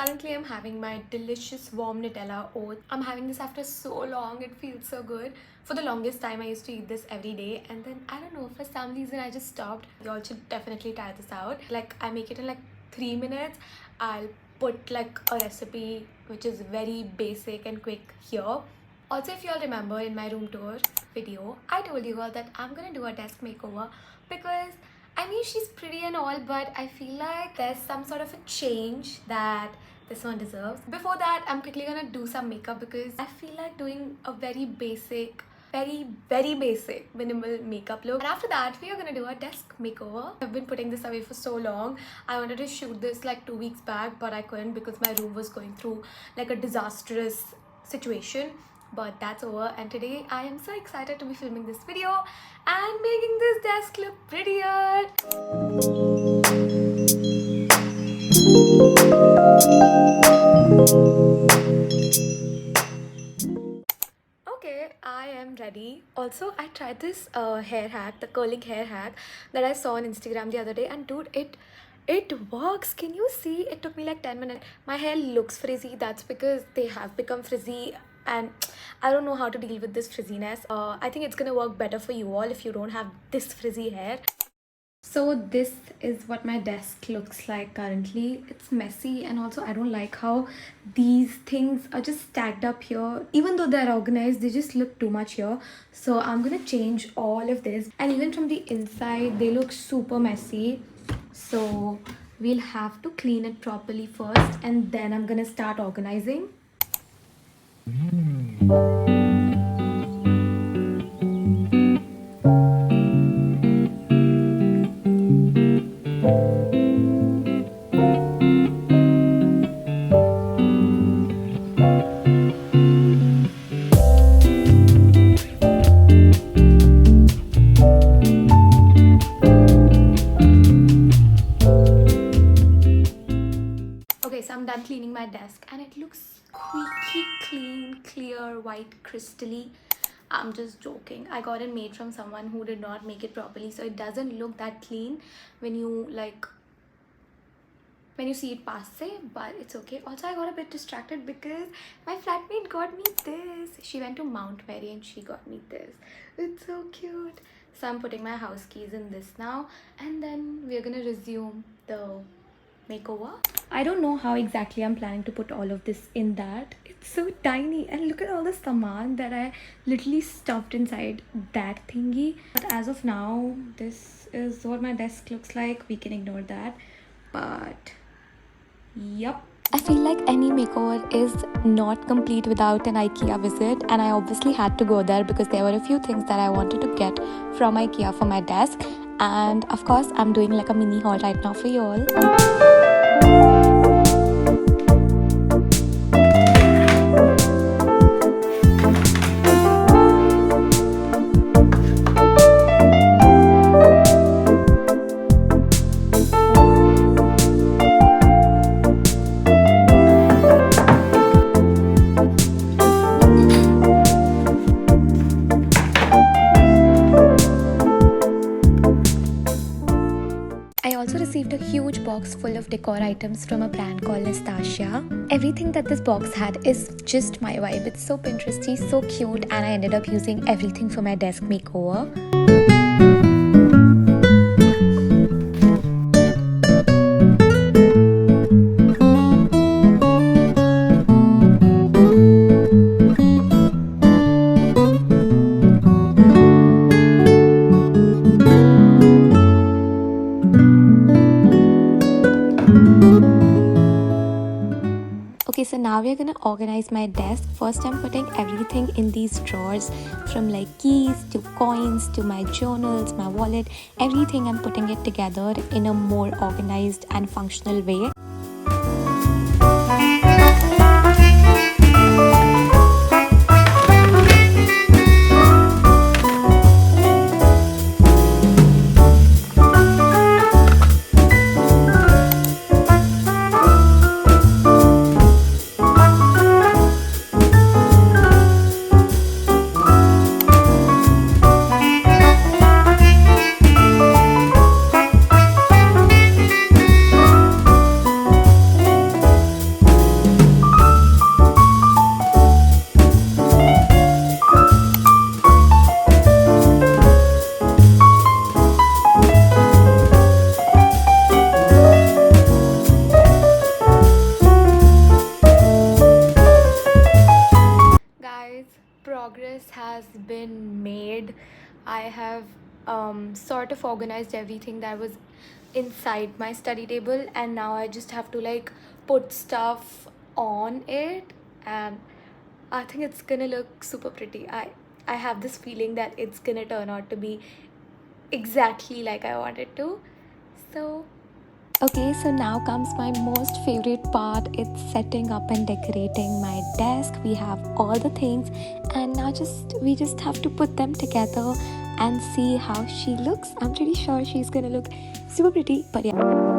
Currently, I'm having my delicious warm Nutella oat. I'm having this after so long. It feels so good. For the longest time, I used to eat this every day, and then I don't know, for some reason, I just stopped. Y'all should definitely try this out. Like, I make it in like 3 minutes. I'll put like a recipe which is very basic and quick here. Also, if you all remember in my room tour video, I told you all that I'm gonna do a desk makeover because I mean, she's pretty and all, but I feel like there's some sort of a change that this one deserves. Before that, I'm quickly gonna do some makeup because I feel like doing a very basic, very basic minimal makeup look. And after that, we are gonna do a desk makeover. I've been putting this away for so long. I wanted to shoot this like 2 weeks back, but I couldn't because my room was going through like a disastrous situation. But that's over, and today I am so excited to be filming this video and making this desk look prettier. Okay, I am ready. Also, I tried this hair hack, the curling hair hack that I saw on Instagram the other day, and dude, it works. Can you see? It took me like 10 minutes. My hair looks frizzy. That's because they have become frizzy and I don't know how to deal with this frizziness. I think it's gonna work better for you all if you don't have this frizzy hair. So this is what my desk looks like currently. It's messy, and also I don't like how these things are just stacked up here. Even though they're organized, they just look too much here. So I'm gonna change all of this, and even from the inside they look super messy. So we'll have to clean it properly first, and then I'm gonna start organizing. Okay, so I'm done cleaning my desk and it looks squeaky clean, clear, white, crystally. I'm just joking. I got it made from someone who did not make it properly, so it doesn't look that clean when you see it pass say, but it's okay. Also, I got a bit distracted because my flatmate got me this. She went to Mount Mary and she got me this. It's so cute. So I'm putting my house keys in this now, and then we're gonna resume the makeover. I don't know how exactly I'm planning to put all of this in that. It's so tiny, and look at all the saman that I literally stuffed inside that thingy. But as of now, this is what my desk looks like. We can ignore that, but yup. I feel like any makeover is not complete without an IKEA visit, and I obviously had to go there because there were a few things that I wanted to get from IKEA for my desk. And of course, I'm doing like a mini haul right now for you all. I also received a huge box full of decor items from a brand called NESTASIA. Everything that this box had is just my vibe. It's so Pinteresty, so cute, and I ended up using everything for my desk makeover. Okay, so now we're gonna organize my desk. First, I'm putting everything in these drawers, from like keys to coins to my journals, my wallet, everything. I'm putting it together in a more organized and functional way. I have sort of organized everything that was inside my study table, and now I just have to like put stuff on it, and I think it's gonna look super pretty. I have this feeling that it's gonna turn out to be exactly like I wanted to. So okay, so now comes my most favorite part. It's setting up and decorating my desk. We have all the things, and now we just have to put them together and see how she looks. I'm pretty sure she's gonna look super pretty, but yeah.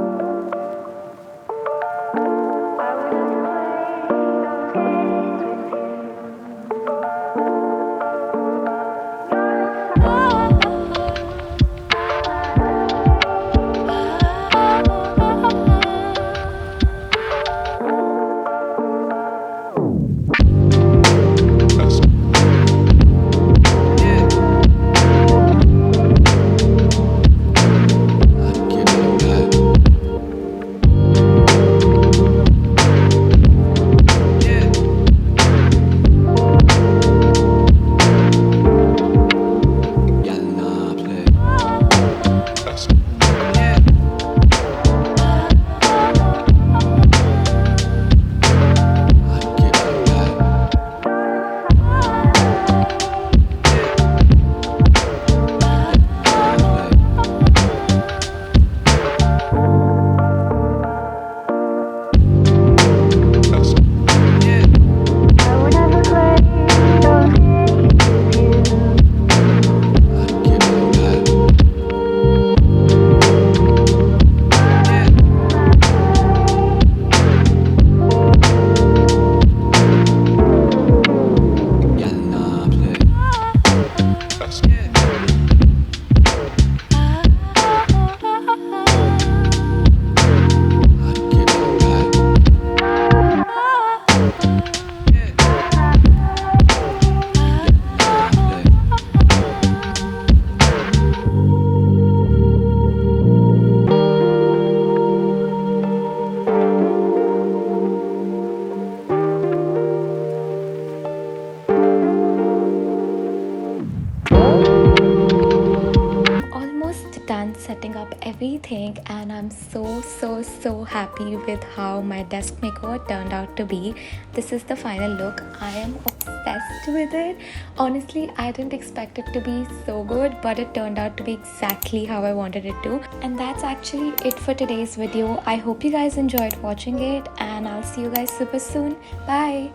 Done setting up everything, and I'm so happy with how my desk makeover turned out to be. This is the final look. I am obsessed with it. Honestly, I didn't expect it to be so good, but it turned out to be exactly how I wanted it to. And that's actually it for today's video. I hope you guys enjoyed watching it, and I'll see you guys super soon. Bye.